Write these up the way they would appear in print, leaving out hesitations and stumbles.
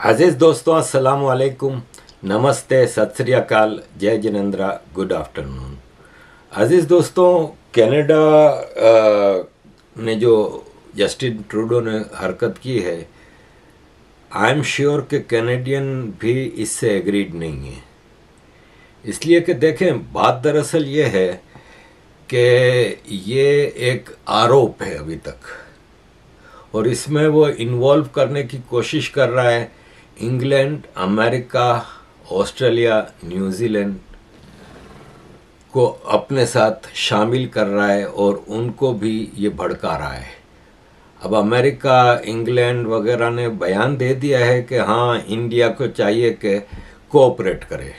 अजीज दोस्तों, अस्सलाम वालेकुम, नमस्ते, सत श्री अकाल, जय जिनेंद्रा, गुड आफ्टरनून। अजीज दोस्तों, कनाडा ने जो जस्टिन ट्रूडो ने हरकत की है, आई एम श्योर कि कैनेडियन भी इससे एग्रीड नहीं है। इसलिए कि देखें, बात दरअसल ये है कि ये एक आरोप है अभी तक, और इसमें वो इन्वॉल्व करने की कोशिश कर रहा है इंग्लैंड, अमेरिका, ऑस्ट्रेलिया, न्यूजीलैंड को अपने साथ शामिल कर रहा है और उनको भी ये भड़का रहा है। अब अमेरिका, इंग्लैंड वगैरह ने बयान दे दिया है कि हाँ, इंडिया को चाहिए कि कोऑपरेट करे,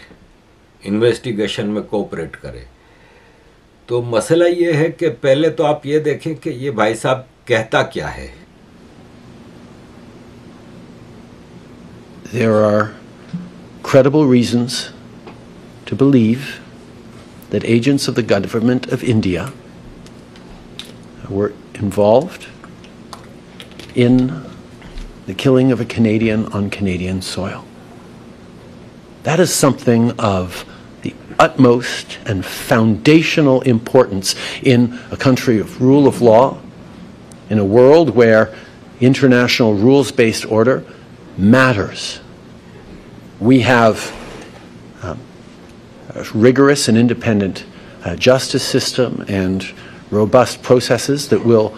इन्वेस्टिगेशन में कोऑपरेट करे। तो मसला ये है कि पहले तो आप ये देखें कि ये भाई साहब कहता क्या है। There are credible reasons to believe that agents of the government of India were involved in the killing of a Canadian on Canadian soil. That is something of the utmost and foundational importance in a country of rule of law, in a world where international rules-based order matters. We have a rigorous and independent justice system and robust processes that will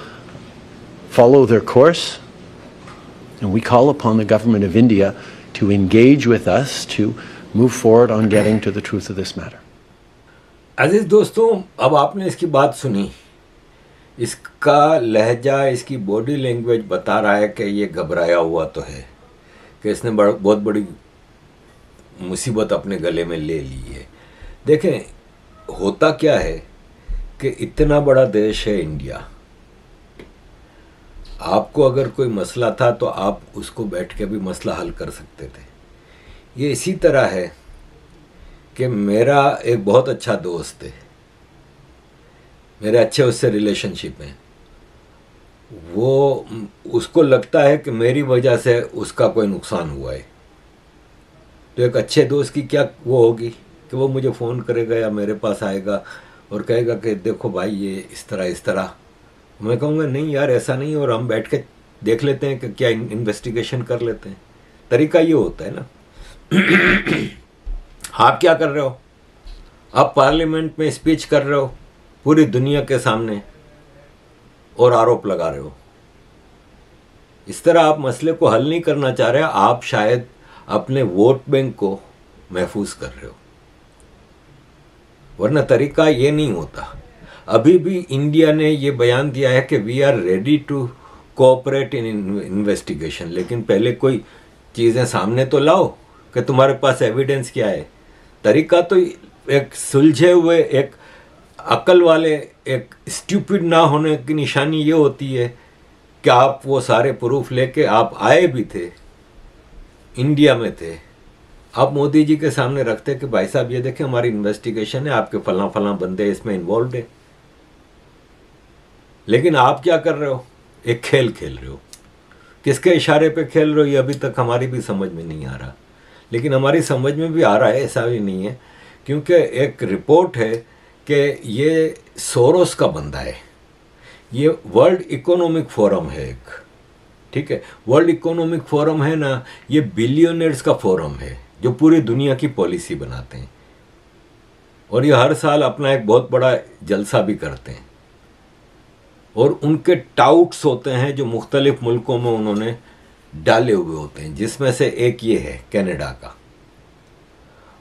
follow their course, and we call upon the government of India to engage with us to move forward on getting to the truth of this matter. अजीज दोस्तों, अब आपने इसकी बात सुनी, इसका लहजा, इसकी body language बता रहा है कि ये घबराया हुआ तो है, कि इसने बहुत बड़ी मुसीबत अपने गले में ले ली है। देखें, होता क्या है कि इतना बड़ा देश है इंडिया, आपको अगर कोई मसला था तो आप उसको बैठ के भी मसला हल कर सकते थे। ये इसी तरह है कि मेरा एक बहुत अच्छा दोस्त है, मेरे अच्छे उससे रिलेशनशिप हैं, वो उसको लगता है कि मेरी वजह से उसका कोई नुकसान हुआ है। तो एक अच्छे दोस्त की क्या वो होगी कि वो मुझे फ़ोन करेगा या मेरे पास आएगा और कहेगा कि देखो भाई, ये इस तरह। मैं कहूँगा नहीं यार, ऐसा नहीं, और हम बैठ के देख लेते हैं कि क्या इन्वेस्टिगेशन कर लेते हैं। तरीका ये होता है ना। आप क्या कर रहे हो? आप पार्लियामेंट में स्पीच कर रहे हो पूरी दुनिया के सामने और आरोप लगा रहे हो। इस तरह आप मसले को हल नहीं करना चाह रहे, आप शायद अपने वोट बैंक को महफूज कर रहे हो, वरना तरीका ये नहीं होता। अभी भी इंडिया ने ये बयान दिया है कि we are ready to cooperate in investigation, लेकिन पहले कोई चीज़ें सामने तो लाओ कि तुम्हारे पास एविडेंस क्या है। तरीका तो एक सुलझे हुए, एक अकल वाले, एक स्टूपिड ना होने की निशानी ये होती है कि आप वो सारे प्रूफ लेके आप आए भी थे, इंडिया में थे, आप मोदी जी के सामने रखते कि भाई साहब ये देखें, हमारी इन्वेस्टिगेशन है, आपके फलां बंदे इसमें इन्वॉल्व है। लेकिन आप क्या कर रहे हो? एक खेल खेल रहे हो। किसके इशारे पे खेल रहे हो ये अभी तक हमारी भी समझ में नहीं आ रहा, लेकिन हमारी समझ में भी आ रहा है, ऐसा भी नहीं है, क्योंकि एक रिपोर्ट है कि ये सोरोस का बंदा है। ये वर्ल्ड इकोनॉमिक फोरम है एक, ठीक है, वर्ल्ड इकोनॉमिक फोरम है ना, ये बिलियनर्स का फोरम है जो पूरी दुनिया की पॉलिसी बनाते हैं, और ये हर साल अपना एक बहुत बड़ा जलसा भी करते हैं, और उनके टाउट्स होते हैं जो मुख्तलिफ मुल्कों में उन्होंने डाले हुए होते हैं, जिसमें से एक ये है कनाडा का।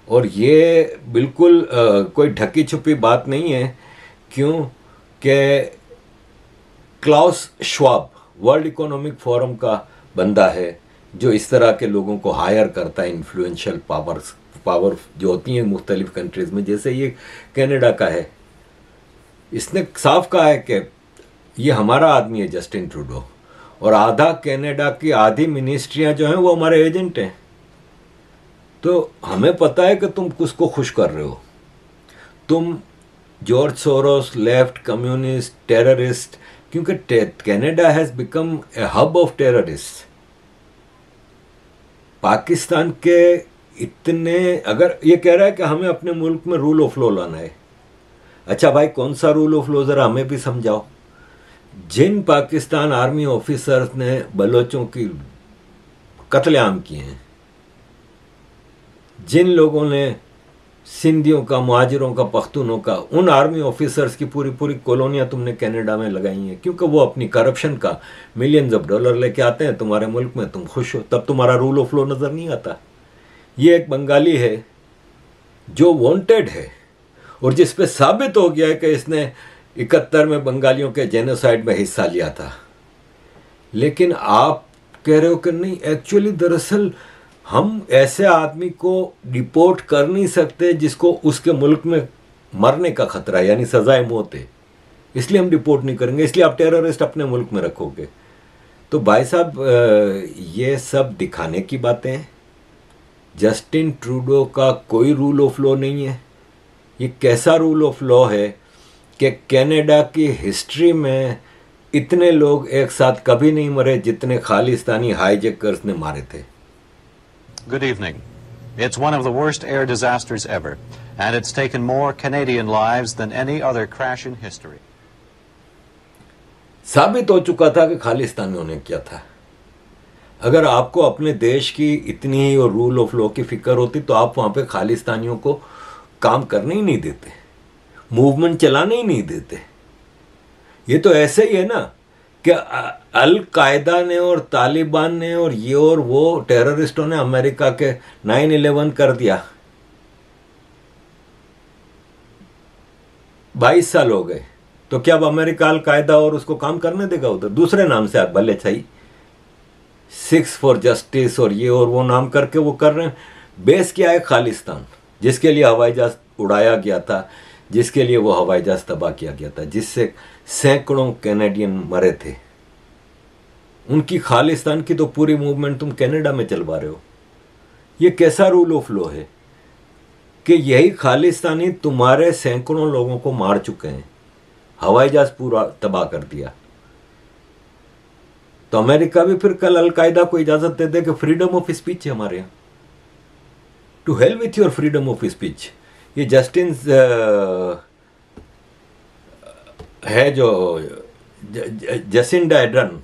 और ये बिल्कुल कोई ढकी छुपी बात नहीं है, क्यों कि Klaus Schwab World Economic Forum का बंदा है जो इस तरह के लोगों को हायर करता है, इन्फ्लुएंशियल पावर जो होती हैं मुख्तलिफ कंट्रीज़ में, जैसे ये कनाडा का है। इसने साफ कहा है कि ये हमारा आदमी है जस्टिन ट्रूडो, और आधा कनाडा की आधी मिनिस्ट्रियां जो हैं वो हमारे एजेंट हैं। तो हमें पता है कि तुम किसको खुश कर रहे हो। तुम George Soros, left, communist, terrorist, क्योंकि Canada has become a hub of terrorist. Pakistan के इतने, अगर ये कह रहा है कि हमें अपने मुल्क में रूल ऑफ लॉ लाना है, अच्छा भाई कौन सा रूल ऑफ लॉ जरा हमें भी समझाओ। जिन पाकिस्तान आर्मी ऑफिसर्स ने बलोचों की कत्लेआम किए हैं, जिन लोगों ने सिंधियों का, मुहाजिरों का, पख्तूनों का, उन आर्मी ऑफिसर्स की पूरी पूरी कॉलोनियां तुमने कनाडा में लगाई हैं, क्योंकि वो अपनी करप्शन का मिलियंस ऑफ डॉलर लेके आते हैं तुम्हारे मुल्क में, तुम खुश हो, तब तुम्हारा रूल ऑफ लॉ नजर नहीं आता। ये एक बंगाली है जो वांटेड है और जिस पे साबित हो गया है कि इसने 71 में बंगालियों के जेनोसाइड में हिस्सा लिया था, लेकिन आप कह रहे हो कि नहीं, एक्चुअली दरअसल हम ऐसे आदमी को डिपोर्ट कर नहीं सकते जिसको उसके मुल्क में मरने का खतरा है, यानी सजाए मौत है, इसलिए हम डिपोर्ट नहीं करेंगे, इसलिए आप टेररिस्ट अपने मुल्क में रखोगे। तो भाई साहब ये सब दिखाने की बातें हैं। जस्टिन ट्रूडो का कोई रूल ऑफ लॉ नहीं है। ये कैसा रूल ऑफ लॉ है कि कनाडा की हिस्ट्री में इतने लोग एक साथ कभी नहीं मरे जितने खालिस्तानी हाईजैकर्स ने मारे थे। Good evening. It's one of the worst air disasters ever, and it's taken more Canadian lives than any other crash in history. साबित हो चुका था कि खालिस्तानियों ने किया था। अगर आपको अपने देश की इतनी ही और रूल ऑफ लॉ की फिक्र होती तो आप वहां पे खालिस्तानियों को काम करने ही नहीं देते, मूवमेंट चलाने ही नहीं देते। ये तो ऐसे ही है ना कि अल कायदा ने और तालिबान ने और ये और वो टेररिस्टों ने अमेरिका के 9/11 कर दिया। 22 साल हो गए, तो क्या अब अमेरिका अल कायदा और उसको काम करने देगा उधर? दूसरे नाम से आप भले सही, 6 फॉर जस्टिस और ये और वो नाम करके वो कर रहे हैं। बेस क्या है? खालिस्तान, जिसके लिए हवाई जहाज उड़ाया गया था, जिसके लिए वो हवाई जहाज तबाह किया गया था, जिससे सैकड़ों कैनेडियन मरे थे। उनकी खालिस्तान की तो पूरी मूवमेंट तुम कनाडा में चलवा रहे हो। ये कैसा रूल ऑफ लॉ है कि यही खालिस्तानी तुम्हारे सैकड़ों लोगों को मार चुके हैं, हवाई जहाज पूरा तबाह कर दिया। तो अमेरिका भी फिर कल अलकायदा को इजाजत दे दे कि फ्रीडम ऑफ स्पीच है हमारे यहां। To hell with your freedom of speech. ये जस्टिन है जो जसिंडा आर्डर्न,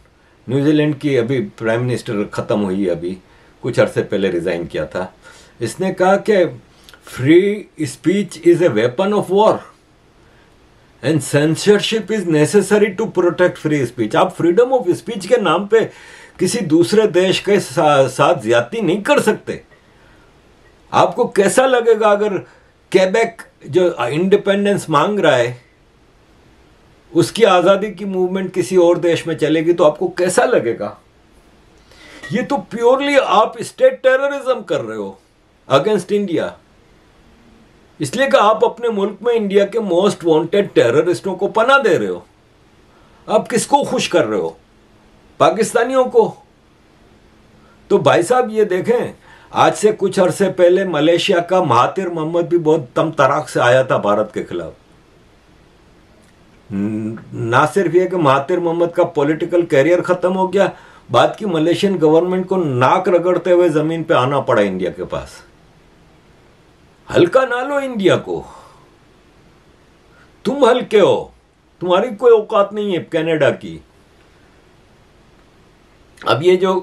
न्यूजीलैंड की अभी प्राइम मिनिस्टर खत्म हुई, अभी कुछ अरसे पहले रिजाइन किया था। इसने कहा कि free speech is a weapon of war and censorship is necessary to protect free speech. आप फ्रीडम ऑफ स्पीच के नाम पे किसी दूसरे देश के साथ ज्यादती नहीं कर सकते। आपको कैसा लगेगा अगर क्वेबेक जो इंडिपेंडेंस मांग रहा है उसकी आजादी की मूवमेंट किसी और देश में चलेगी तो आपको कैसा लगेगा? ये तो प्योरली आप स्टेट टेररिज्म कर रहे हो अगेंस्ट इंडिया, इसलिए कि आप अपने मुल्क में इंडिया के मोस्ट वांटेड टेररिस्टों को पनाह दे रहे हो। आप किसको खुश कर रहे हो? पाकिस्तानियों को। तो भाई साहब ये देखें, आज से कुछ अरसे पहले मलेशिया का महातिर मोहम्मद भी बहुत तम तराक से आया था भारत के खिलाफ। ना सिर्फ ये कि महातिर मोहम्मद का पॉलिटिकल कैरियर खत्म हो गया, बाद की मलेशियन गवर्नमेंट को नाक रगड़ते हुए जमीन पे आना पड़ा इंडिया के पास। हल्का ना लो इंडिया को, तुम हल्के हो, तुम्हारी कोई औकात नहीं है कनाडा की। अब ये जो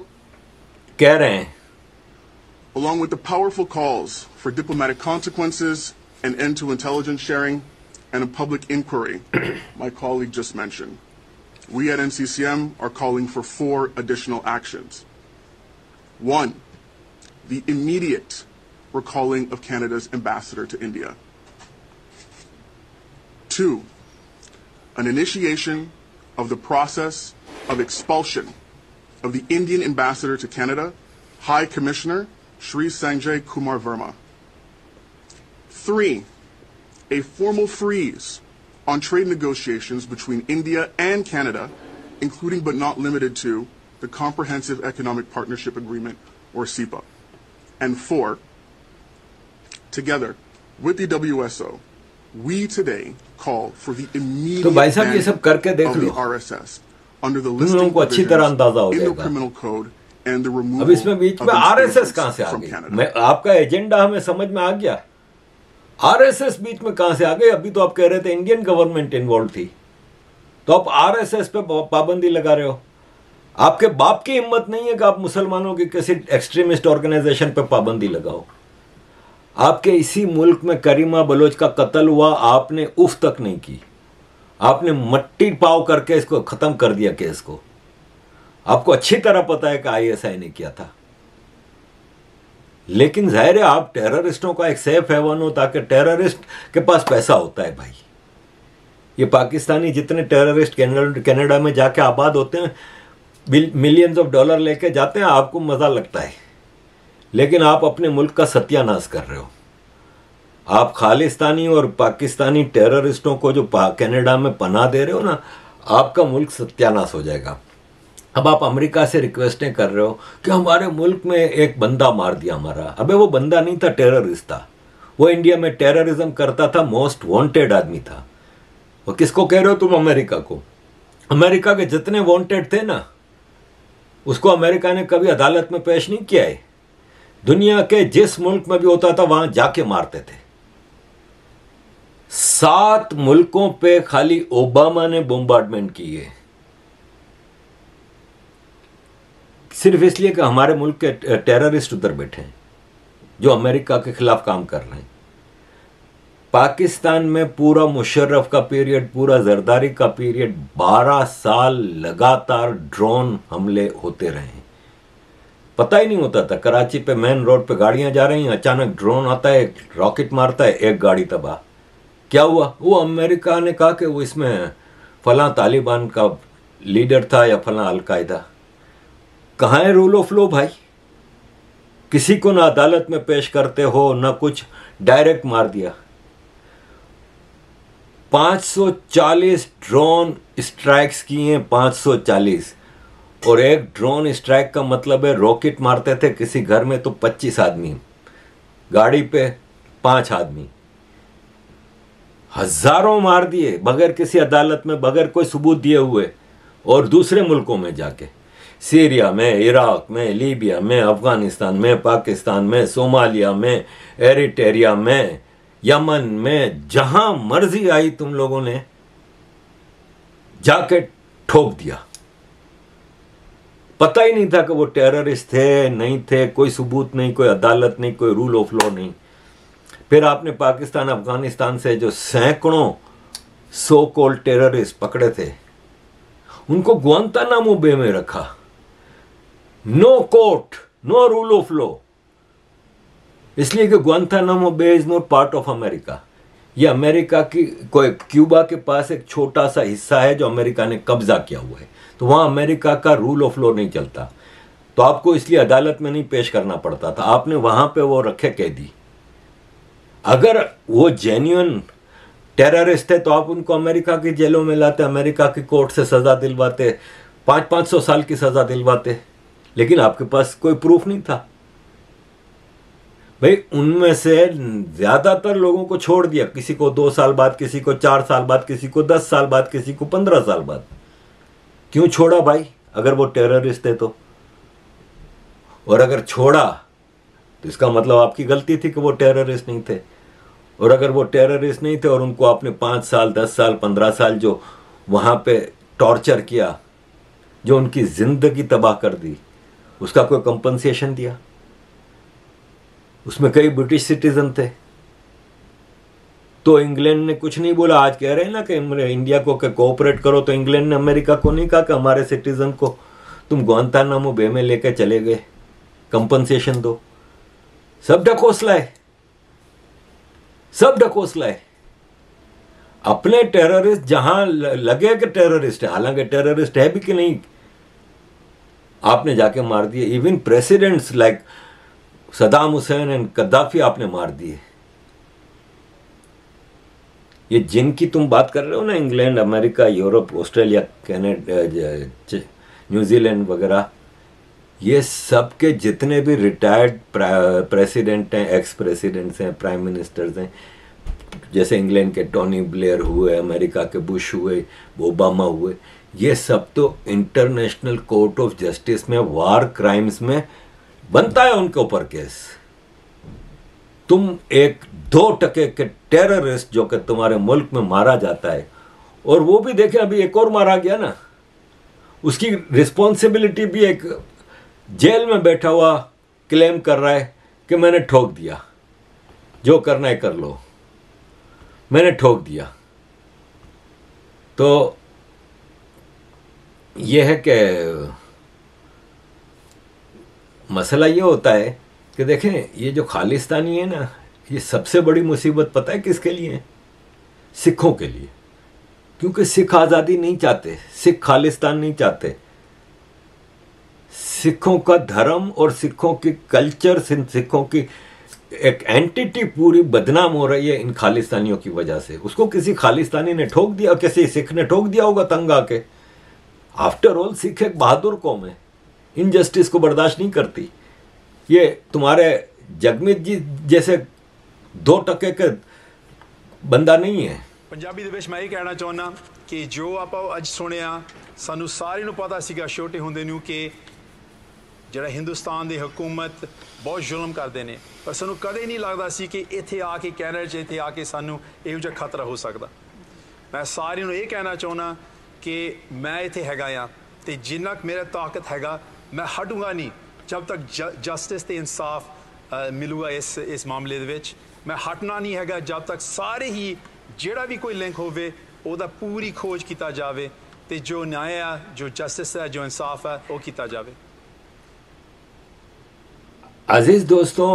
कह रहे हैं, along with the powerful calls for diplomatic consequences, an end to intelligence sharing, and a public inquiry my colleague just mentioned, we at NCCM are calling for 4 additional actions. 1, the immediate recalling of Canada's ambassador to India. 2, an initiation of the process of expulsion of the Indian ambassador to Canada, High Commissioner Shri Sanjay Kumar Verma. 3, a formal freeze on trade negotiations between India and Canada, including but not limited to the Comprehensive Economic Partnership Agreement, or CEPA. And 4, together with the WSO, we today call for the immediate ban of the RSS under the listing provisions in the Criminal Code and the अब removal इसमें बीच of में RSS कहां enslaved से आ from गई? Canada. मैं आपका agenda हमें समझ में आ गया, आरएसएस बीच में कहां से आ गई? अभी तो आप कह रहे थे इंडियन गवर्नमेंट इन्वॉल्व थी, तो आप आरएसएस पे पाबंदी लगा रहे हो। आपके बाप की हिम्मत नहीं है कि आप मुसलमानों की किसी एक्सट्रीमिस्ट ऑर्गेनाइजेशन पे पाबंदी लगाओ। आपके इसी मुल्क में करीमा बलोच का कत्ल हुआ, आपने उफ तक नहीं की, आपने मट्टी पाव करके इसको खत्म कर दिया केस को। आपको अच्छी तरह पता है कि आईएसआई ने किया था, लेकिन जाहिर है आप टेररिस्टों का एक सेफ हेवन हो, ताकि टेररिस्ट के पास पैसा होता है भाई। ये पाकिस्तानी जितने टेररिस्ट कनाडा में जाके आबाद होते हैं, मिलियंस ऑफ डॉलर लेके जाते हैं, आपको मजा लगता है, लेकिन आप अपने मुल्क का सत्यानाश कर रहे हो। आप खालिस्तानी और पाकिस्तानी टेररिस्टों को जो कनाडा में पनाह दे रहे हो ना, आपका मुल्क सत्यानाश हो जाएगा। अब आप अमेरिका से रिक्वेस्टें कर रहे हो कि हमारे मुल्क में एक बंदा मार दिया हमारा। अबे वो बंदा नहीं था, टेररिस्ट था। वो इंडिया में टेररिज्म करता था, मोस्ट वांटेड आदमी था। वो किसको कह रहे हो तुम? अमेरिका को। अमेरिका के जितने वांटेड थे ना, उसको अमेरिका ने कभी अदालत में पेश नहीं किया है। दुनिया के जिस मुल्क में भी होता था वहां जाके मारते थे। 7 मुल्कों पे खाली ओबामा ने बोम्बार्डमेंट की है, सिर्फ इसलिए कि हमारे मुल्क के टेररिस्ट उधर बैठे हैं जो अमेरिका के खिलाफ काम कर रहे हैं। पाकिस्तान में पूरा मुशर्रफ का पीरियड, पूरा जरदारी का पीरियड, 12 साल लगातार ड्रोन हमले होते रहे। पता ही नहीं होता था, कराची पे मेन रोड पे गाड़ियां जा रही हैं, अचानक ड्रोन आता है, रॉकेट मारता है, एक गाड़ी तबाह। क्या हुआ? वो अमेरिका ने कहा कि वो इसमें फलां तालिबान का लीडर था या फलां अलकायदा। कहाँ है रूल ऑफ लॉ भाई? किसी को ना अदालत में पेश करते हो ना कुछ, डायरेक्ट मार दिया। 540 ड्रोन स्ट्राइक्स किए हैं, 540। और एक ड्रोन स्ट्राइक का मतलब है रॉकेट मारते थे किसी घर में तो 25 आदमी, गाड़ी पे 5 आदमी, हजारों मार दिए बगैर किसी अदालत में, बगैर कोई सबूत दिए हुए। और दूसरे मुल्कों में जाके, सीरिया में, इराक में, लीबिया में, अफगानिस्तान में, पाकिस्तान में, सोमालिया में, एरिट्रिया में, यमन में, जहां मर्जी आई तुम लोगों ने जाके ठोक दिया। पता ही नहीं था कि वो टेररिस्ट थे नहीं थे, कोई सबूत नहीं, कोई अदालत नहीं, कोई रूल ऑफ लॉ नहीं। फिर आपने पाकिस्तान अफगानिस्तान से जो सैकड़ों सो कॉल्ड टेररिस्ट पकड़े थे, उनको ग्वांतानामो बे में रखा। No court, no rule of law, इसलिए कि Guantanamo Bay is not part of America. ये अमेरिका की कोई, क्यूबा के पास एक छोटा सा हिस्सा है जो अमेरिका ने कब्जा किया हुआ है, तो वहां अमेरिका का रूल ऑफ लॉ नहीं चलता, तो आपको इसलिए अदालत में नहीं पेश करना पड़ता था। आपने वहां पे वो रखे कैदी। अगर वो जेन्युइन टेररिस्ट थे तो आप उनको अमेरिका की जेलों में लाते, अमेरिका की कोर्ट से सजा दिलवाते, 500-500 साल की सजा दिलवाते, लेकिन आपके पास कोई प्रूफ नहीं था भाई। उनमें से ज्यादातर लोगों को छोड़ दिया, किसी को 2 साल बाद, किसी को 4 साल बाद, किसी को 10 साल बाद, किसी को 15 साल बाद। क्यों छोड़ा भाई? अगर वो टेररिस्ट थे तो। और अगर छोड़ा तो इसका मतलब आपकी गलती थी कि वो टेररिस्ट नहीं थे। और अगर वो टेररिस्ट नहीं थे और उनको आपने 5 साल, 10 साल, 15 साल जो वहां पे टॉर्चर किया, जो उनकी जिंदगी तबाह कर दी, उसका कोई कंपनसेशन दिया? उसमें कई ब्रिटिश सिटीजन थे, तो इंग्लैंड ने कुछ नहीं बोला। आज कह रहे हैं ना कि इंडिया को कोऑपरेट करो, तो इंग्लैंड ने अमेरिका को नहीं कहा कि हमारे सिटीजन को तुम ग्वांतानामो बे में लेकर चले गए, कंपनसेशन दो। सब ढकोसला है, सब ढकोसला है। अपने टेररिस्ट जहां लगे कि टेररिस्ट है, हालांकि टेररिस्ट है भी कि नहीं, आपने जाके मार दिए। Even presidents like Saddam Hussein and Gaddafi आपने मार दिए। ये जिनकी तुम बात कर रहे हो ना, England, America, Europe, Australia, Canada, New Zealand वगैरह, ये सब के जितने भी रिटायर्ड प्रेसिडेंट हैं, एक्स प्रेसिडेंट्स हैं, प्राइम मिनिस्टर्स हैं, जैसे इंग्लैंड के टोनी ब्लेयर हुए, अमेरिका के बुश हुए, ओबामा हुए, ये सब तो इंटरनेशनल कोर्ट ऑफ जस्टिस में वार क्राइम्स में बनता है उनके ऊपर केस। तुम एक 2% के टेररिस्ट जो कि तुम्हारे मुल्क में मारा जाता है, और वो भी देखें अभी एक और मारा गया ना, उसकी रिस्पॉन्सिबिलिटी भी एक जेल में बैठा हुआ क्लेम कर रहा है कि मैंने ठोक दिया, जो करना है कर लो, मैंने ठोक दिया। तो यह है कि मसला ये होता है कि देखें ये जो खालिस्तानी है ना, ये सबसे बड़ी मुसीबत पता है किसके लिए है? सिखों के लिए। क्योंकि सिख आज़ादी नहीं चाहते, सिख खालिस्तान नहीं चाहते। सिखों का धर्म और सिखों की कल्चर, सिखों की एक एंटिटी पूरी बदनाम हो रही है इन खालिस्तानियों की वजह से। उसको किसी खालिस्तानी ने ठोक दिया, किसी सिख ने ठोक दिया होगा तंग आके। आफ्टर ऑल सिख एक बहादुर कौम है, इनजस्टिस को बर्दाश्त नहीं करती। ये तुम्हारे जगमीत जी जैसे 2% के बंदा नहीं है। पंजाबी ਦੇ ਵਿੱਚ ਮੈਂ ਇਹ ਕਹਿਣਾ ਚਾਹੁੰਦਾ ਕਿ ਜੋ ਆਪਾਂ ਅੱਜ ਸੁਣਿਆ, ਸਾਨੂੰ ਸਾਰਿਆਂ ਨੂੰ ਪਤਾ ਸੀਗਾ ਛੋਟੇ ਹੁੰਦੇ ਨੂੰ ਕਿ ਜਿਹੜਾ ਹਿੰਦੁਸਤਾਨ ਦੀ ਹਕੂਮਤ ਬਹੁਤ ਜ਼ੁਲਮ ਕਰਦੇ ਨੇ, ਪਰ ਸਾਨੂੰ ਕਦੇ ਨਹੀਂ ਲੱਗਦਾ ਸੀ ਕਿ ਇੱਥੇ ਆ ਕੇ ਕੈਨੇਡਾ 'ਚ ਇੱਥੇ ਆ ਕੇ ਸਾਨੂੰ ਇਹੋ ਜਿਹਾ ਖਤਰਾ ਹੋ ਸਕਦਾ। ਮੈਂ ਸਾਰਿਆਂ ਨੂੰ ਇਹ ਕਹਿਣਾ ਚਾਹੁੰਦਾ ਕਿ ਮੈਂ ਇੱਥੇ ਹੈਗਾ ਆ ਤੇ ਜਿੰਨਾ ਕੁ ਮੇਰਾ ਤਾਕਤ ਹੈਗਾ ਮੈਂ ਹਟੂੰਗਾ ਨਹੀਂ ਜਦ ਤੱਕ ਜਸਟਿਸ ਤੇ ਇਨਸਾਫ ਮਿਲੂਗਾ ਇਸ ਮਾਮਲੇ ਦੇ ਵਿੱਚ। ਮੈਂ ਹਟਣਾ ਨਹੀਂ ਹੈਗਾ ਜਦ ਤੱਕ ਸਾਰੇ ਹੀ ਜਿਹੜਾ ਵੀ ਕੋਈ ਲਿੰਕ ਹੋਵੇ ਉਹਦਾ ਪੂਰੀ ਖੋਜ ਕੀਤਾ ਜਾਵੇ ਤੇ ਜੋ ਨਿਆਂ ਆ, ਜੋ ਜਸਟਿਸ ਹੈ, ਜੋ ਇਨਸਾਫ ਹੈ ਉਹ ਕੀਤਾ ਜਾਵੇ। अजीज दोस्तों,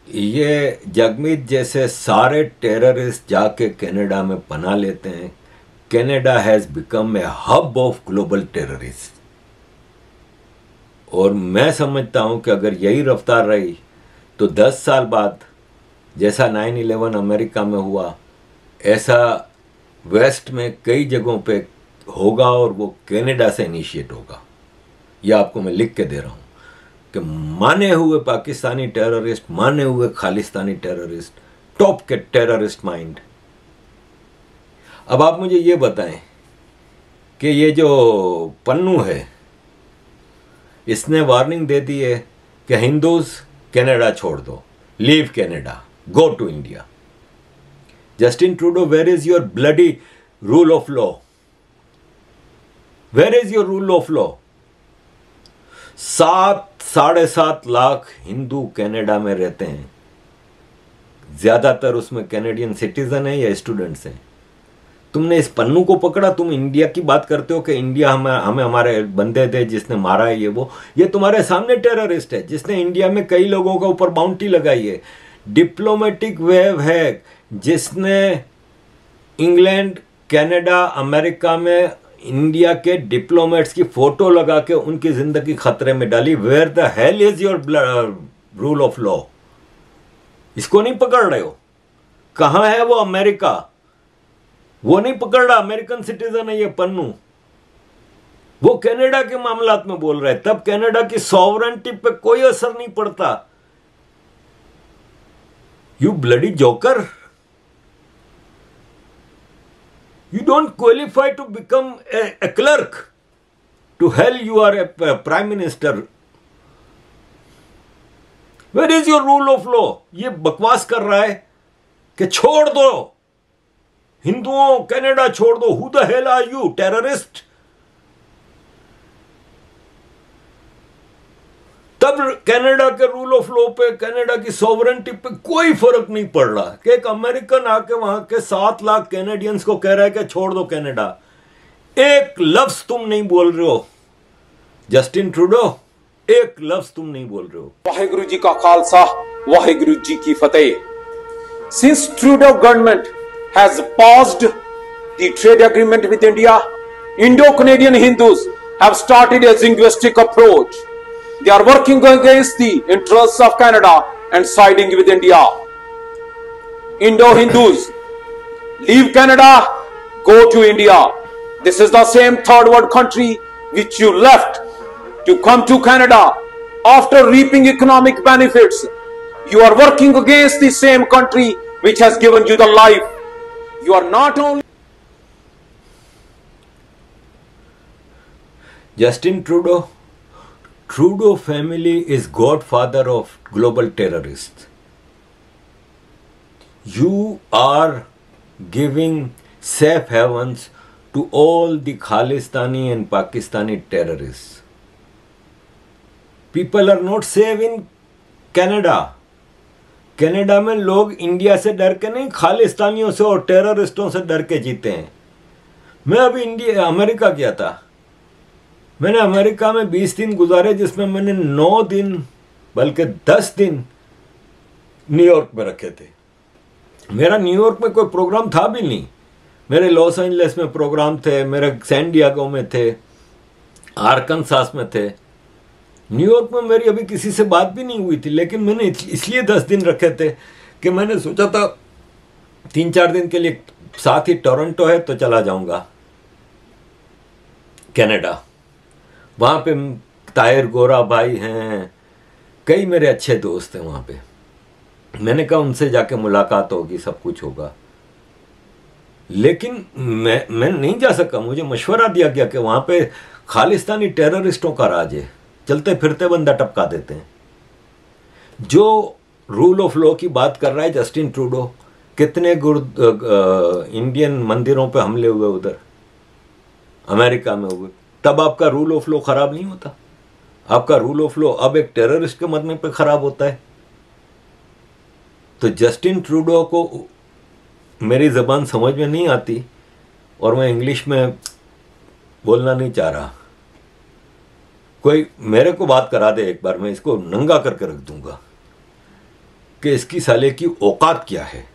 ये जगमीत जैसे सारे टेररिस्ट जाके कनाडा में पनाह लेते हैं। Canada has become a hub of global terrorist. और मैं समझता हूं कि अगर यही रफ्तार रही तो 10 साल बाद जैसा 9/11 अमेरिका में हुआ, ऐसा वेस्ट में कई जगहों पे होगा और वो कनाडा से इनिशिएट होगा। ये आपको मैं लिख के दे रहा हूं कि माने हुए पाकिस्तानी टेररिस्ट, माने हुए खालिस्तानी टेररिस्ट, टॉप के टेररिस्ट माइंड। अब आप मुझे ये बताएं कि ये जो पन्नू है, इसने वार्निंग दे दी है कि हिंदूज कनाडा छोड़ दो, leave Canada, go to India. Justin Trudeau, where is your bloody rule of law? Where is your rule of law? 7-7.5 lakh Hindu Canada में रहते हैं। ज्यादातर उसमें कैनेडियन सिटीजन है या स्टूडेंट्स हैं। तुमने इस पन्नू को पकड़ा, तुम इंडिया की बात करते हो कि इंडिया हमें हमारे बंदे थे जिसने मारा है ये वो। ये तुम्हारे सामने टेररिस्ट है जिसने इंडिया में कई लोगों के ऊपर बाउंटी लगाई है। डिप्लोमेटिक वेव है जिसने इंग्लैंड, कनाडा, अमेरिका में इंडिया के डिप्लोमेट्स की फोटो लगा के उनकी जिंदगी खतरे में डाली। Where the hell is your rule of law? इसको नहीं पकड़ रहे हो? कहां है वो अमेरिका? वो नहीं पकड़ रहा। अमेरिकन सिटीजन है ये पन्नू। वो कनाडा के मामलात में बोल रहा है, तब कनाडा की सॉवरेंटी पे कोई असर नहीं पड़ता। You bloody joker, you don't qualify to become a clerk. To hell you are a prime minister. Where is your rule of law? ये बकवास कर रहा है कि छोड़ दो हिंदुओं, कनाडा छोड़ दो। Who the hell are you, terrorist? तब कनाडा के रूल ऑफ लॉ पे, कनाडा की सॉवरेंटी पे कोई फर्क नहीं पड़ रहा कि एक अमेरिकन आके वहां के 7 लाख कैनेडियंस को कह रहा है कि छोड़ दो कनाडा। एक लफ्ज तुम नहीं बोल रहे हो जस्टिन ट्रूडो, एक लफ्ज तुम नहीं बोल रहे हो। वाहेगुरु जी का खालसा, वाहेगुरु जी की फतेह। Since Trudeau government has paused the trade agreement with India, Indo-Canadian Hindus have started a linguistic approach. They are working against the interests of Canada and siding with India. Indo-Hindus, leave Canada, go to India. This is the same third world country which you left to come to Canada after reaping economic benefits. You are working against the same country which has given you the life. You are not only Justin Trudeau family is godfather of global terrorists. You are giving safe havens to all the Khalistani and Pakistani terrorists. People are not safe in Canada. Canada में लोग India से डर के नहीं, खालिस्तानियों से और टेररिस्टों से डर के जीते हैं। मैं अभी अमेरिका गया था। मैंने अमेरिका में 20 दिन गुजारे, जिसमें मैंने 9 दिन बल्कि 10 दिन न्यूयॉर्क में रखे थे। मेरा न्यूयॉर्क में कोई प्रोग्राम था भी नहीं। मेरे लॉस एंजलिस में प्रोग्राम थे, मेरे सैन डिएगो में थे, आर्कनसास में थे। न्यूयॉर्क में मेरी अभी किसी से बात भी नहीं हुई थी, लेकिन मैंने इसलिए 10 दिन रखे थे कि मैंने सोचा था 3-4 दिन के लिए, साथ ही टोरंटो है तो चला जाऊंगा कनाडा। वहाँ पे ताहिर गोरा भाई हैं, कई मेरे अच्छे दोस्त हैं वहाँ पे। मैंने कहा उनसे जाके मुलाकात होगी, सब कुछ होगा, लेकिन मैं नहीं जा सका। मुझे मशवरा दिया गया कि वहाँ पे खालिस्तानी टेररिस्टों का राज है, चलते फिरते बंदा टपका देते हैं। जो रूल ऑफ लॉ की बात कर रहा है जस्टिन ट्रूडो, कितने इंडियन मंदिरों पे हमले हुए उधर अमेरिका में हुए, तब आपका रूल ऑफ लॉ खराब नहीं होता? आपका रूल ऑफ लॉ अब एक टेररिस्ट के मरने पे खराब होता है। तो जस्टिन ट्रूडो को मेरी ज़बान समझ में नहीं आती और मैं इंग्लिश में बोलना नहीं चाह रहा। कोई मेरे को बात करा दे एक बार, मैं इसको नंगा करके रख दूंगा कि इसकी साले की औकात क्या है।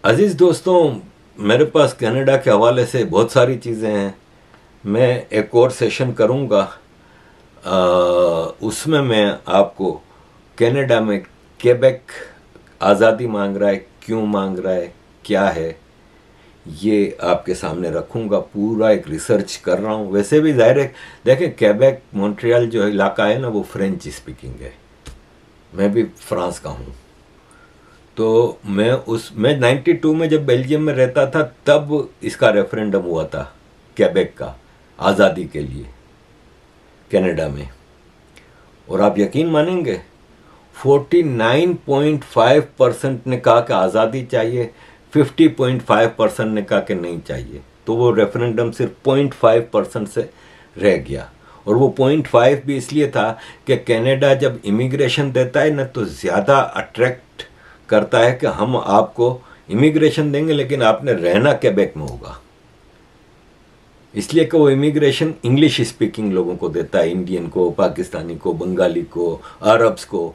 अजीज दोस्तों, मेरे पास कनाडा के हवाले से बहुत सारी चीज़ें हैं। मैं एक और सेशन करूंगा, उसमें मैं आपको कनाडा में क्वेबेक आज़ादी मांग रहा है, क्यों मांग रहा है, क्या है, ये आपके सामने रखूंगा। पूरा एक रिसर्च कर रहा हूँ। वैसे भी जाहिर है, देखें क्वेबेक मॉन्ट्रियल जो इलाका है ना, वो फ्रेंच स्पीकिंग है। मैं भी फ्रांस का हूँ, तो मैं 92 में जब बेल्जियम में रहता था, तब इसका रेफरेंडम हुआ था क्वेबेक का आज़ादी के लिए कनाडा में। और आप यकीन मानेंगे 49.5% ने कहा कि आज़ादी चाहिए, 50.5% ने कहा कि नहीं चाहिए। तो वो रेफरेंडम सिर्फ 0.5% से रह गया। और वो 0.5 भी इसलिए था कि कनाडा जब इमिग्रेशन देता है ना, तो ज़्यादा अट्रैक्ट करता है कि हम आपको इमिग्रेशन देंगे, लेकिन आपने रहना क्वेबेक में होगा। इसलिए कि वो इमिग्रेशन इंग्लिश स्पीकिंग लोगों को देता है, इंडियन को, पाकिस्तानी को, बंगाली को, अरब्स को,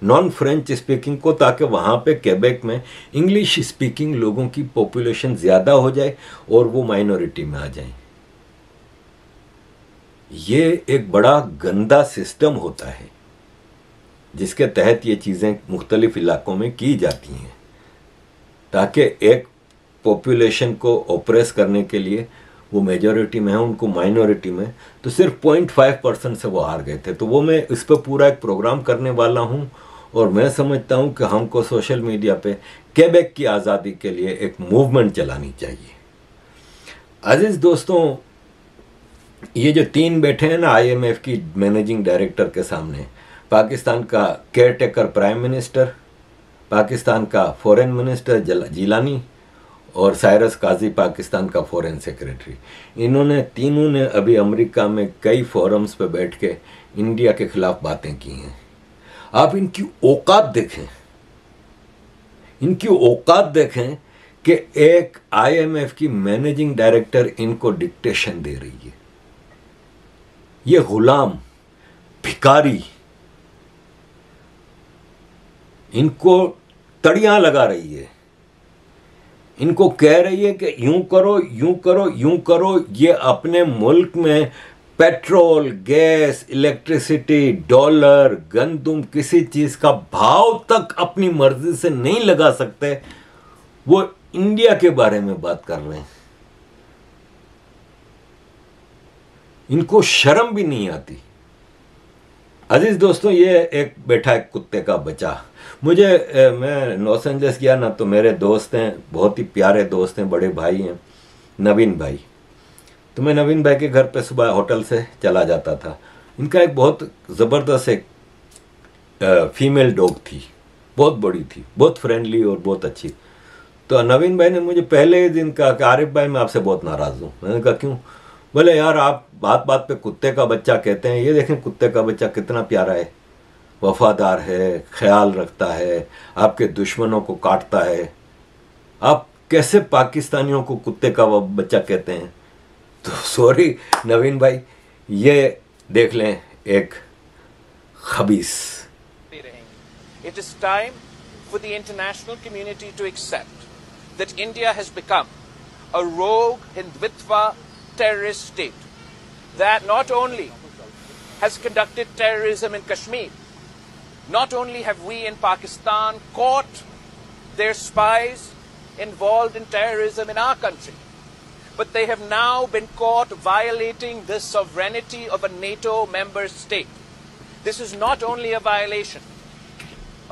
नॉन फ्रेंच स्पीकिंग को, ताकि वहाँ पे क्वेबेक में इंग्लिश स्पीकिंग लोगों की पॉपुलेशन ज़्यादा हो जाए और वो माइनॉरिटी में आ जाए। ये एक बड़ा गंदा सिस्टम होता है जिसके तहत ये चीज़ें मुख्तलिफ इलाकों में की जाती हैं, ताकि एक पॉपुलेशन को ऑप्रेस करने के लिए वो मेजॉरिटी में है, उनको माइनॉरिटी में। तो सिर्फ 0.5% से वो हार गए थे। तो वो मैं इस पर पूरा एक प्रोग्राम करने वाला हूँ। और मैं समझता हूँ कि हमको सोशल मीडिया पे क्वेबेक की आज़ादी के लिए एक मूवमेंट चलानी चाहिए। अजीज़ दोस्तों, ये जो 3 बैठे हैं ना IMF की मैनेजिंग डायरेक्टर के सामने, पाकिस्तान का केयरटेकर प्राइम मिनिस्टर, पाकिस्तान का फॉरेन मिनिस्टर जिलानी और साइरस काजी पाकिस्तान का फॉरेन सेक्रेटरी, इन्होंने तीनों ने अभी अमेरिका में कई फोरम्स पे बैठ के इंडिया के खिलाफ बातें की हैं। आप इनकी औकात देखें, इनकी औकात देखें कि एक IMF की मैनेजिंग डायरेक्टर इनको डिक्टेशन दे रही है। ये गुलाम भिखारी इनको तड़ियां लगा रही है, इनको कह रही है कि यूं करो, यूं करो, यूं करो। ये अपने मुल्क में पेट्रोल, गैस, इलेक्ट्रिसिटी, डॉलर, गंदुम, किसी चीज का भाव तक अपनी मर्जी से नहीं लगा सकते। वो इंडिया के बारे में बात कर रहे हैं। इनको शर्म भी नहीं आती। अजीज दोस्तों, ये एक बैठा है कुत्ते का बच्चा। मैं लॉस एंजलिस गया ना, तो मेरे दोस्त हैं, बहुत ही प्यारे दोस्त हैं, बड़े भाई हैं, नवीन भाई। तो मैं नवीन भाई के घर पे सुबह होटल से चला जाता था। इनका एक बहुत ज़बरदस्त एक फीमेल डॉग थी, बहुत बड़ी थी, बहुत फ्रेंडली और बहुत अच्छी। तो नवीन भाई ने मुझे पहले ही दिन कहा कि आरिफ भाई मैं आपसे बहुत नाराज़ हूँ। मैंने कहा क्यों? बोले यार आप बात बात पे कुत्ते का बच्चा कहते हैं, ये देखें कुत्ते का बच्चा कितना प्यारा है, वफादार है, ख्याल रखता है, आपके दुश्मनों को काटता है, आप कैसे पाकिस्तानियों को कुत्ते का बच्चा कहते हैं? तो सॉरी नवीन भाई, ये देख लें एक खबीस। It is time for the international community to accept that India has become a rogue Hindutva terrorist state that not only has conducted terrorism in Kashmir, not only have we in Pakistan caught their spies involved in terrorism in our country, but they have now been caught violating the sovereignty of a NATO member state. This is not only a violation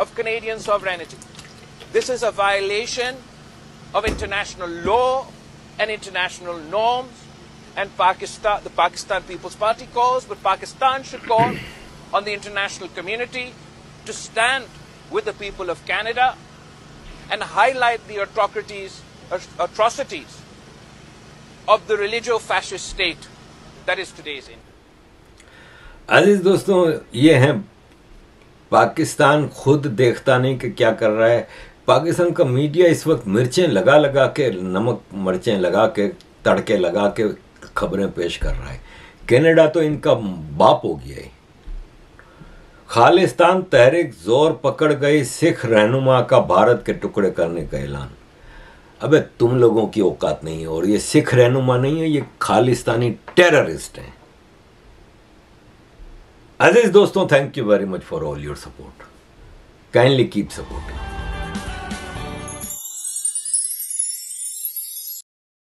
of Canadian sovereignty. This is a violation of international law and international norms, and the Pakistan People's Party calls, but Pakistan should call on the international community to stand with the people of Canada and highlight the atrocities of the religio-fascist state that is today's India. अजीज दोस्तों, ये हैं पाकिस्तान खुद देखता नहीं कि क्या कर रहा है। पाकिस्तान का मीडिया इस वक्त मिर्चें लगा लगा के, नमक मिर्चें लगा के, तड़के लगा के खबरें पेश कर रहा है। कनाडा तो इनका बाप हो गया है। खालिस्तान तहरीक जोर पकड़ गई, सिख रहनुमा का भारत के टुकड़े करने का ऐलान। अबे तुम लोगों की औकात नहीं है, और ये सिख रहनुमा नहीं है, ये खालिस्तानी टेररिस्ट हैं। अजीज दोस्तों, thank you very much for all your support. Kindly keep supporting.